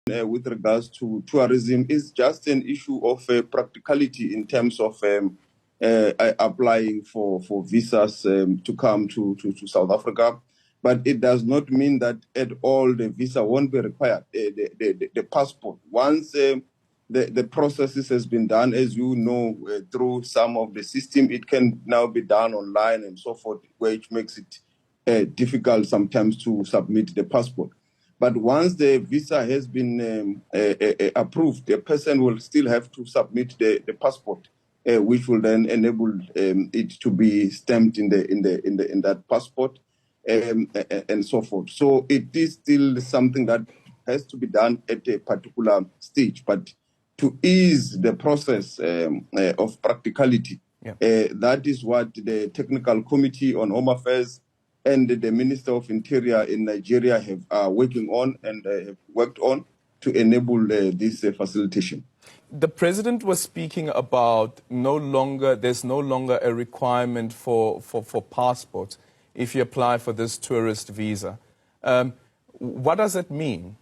with regards to tourism is just an issue of practicality in terms of applying for visas to come to South Africa. But it does not mean that at all the visa won't be required. The passport, once the processes has been done, as you know, through some of the system, it can now be done online and so forth, which makes it difficult sometimes to submit the passport. But once the visa has been approved, the person will still have to submit the passport, which will then enable it to be stamped in that passport, and so forth. So it is still something that has to be done at a particular stage. But to ease the process of practicality, that is what the Technical Committee on Home Affairs and the Minister of Interior in Nigeria are working on and have worked on to enable this facilitation. The president was speaking about there's no longer a requirement for passports if you apply for this tourist visa. What does it mean?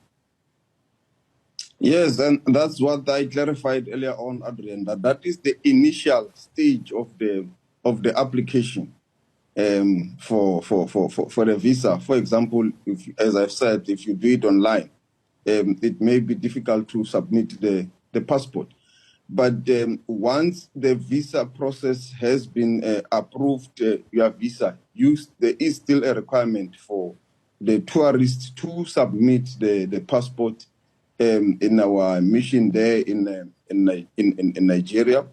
Yes, and that's what I clarified earlier on, Adrian, that is the initial stage of the application for the visa. For example, as I've said, if you do it online, it may be difficult to submit the passport. But once the visa process has been approved, your visa, there is still a requirement for the tourist to submit the passport in our mission there in Nigeria,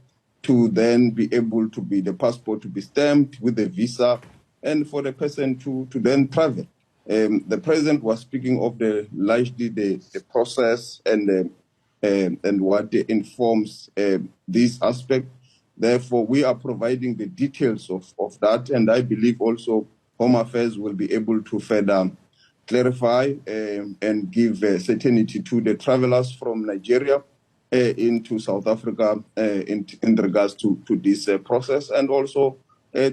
to then be able to be the passport to be stamped with the visa, and for the person to then travel. The president was speaking of largely the process and what informs this aspect. Therefore, we are providing the details of that, and I believe also Home Affairs will be able to further clarify and give certainty to the travelers from Nigeria into South Africa in regards to this process, and also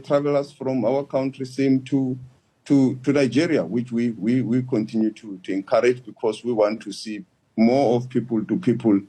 travelers from our country seem to Nigeria, which we continue to encourage, because we want to see more of people-to-people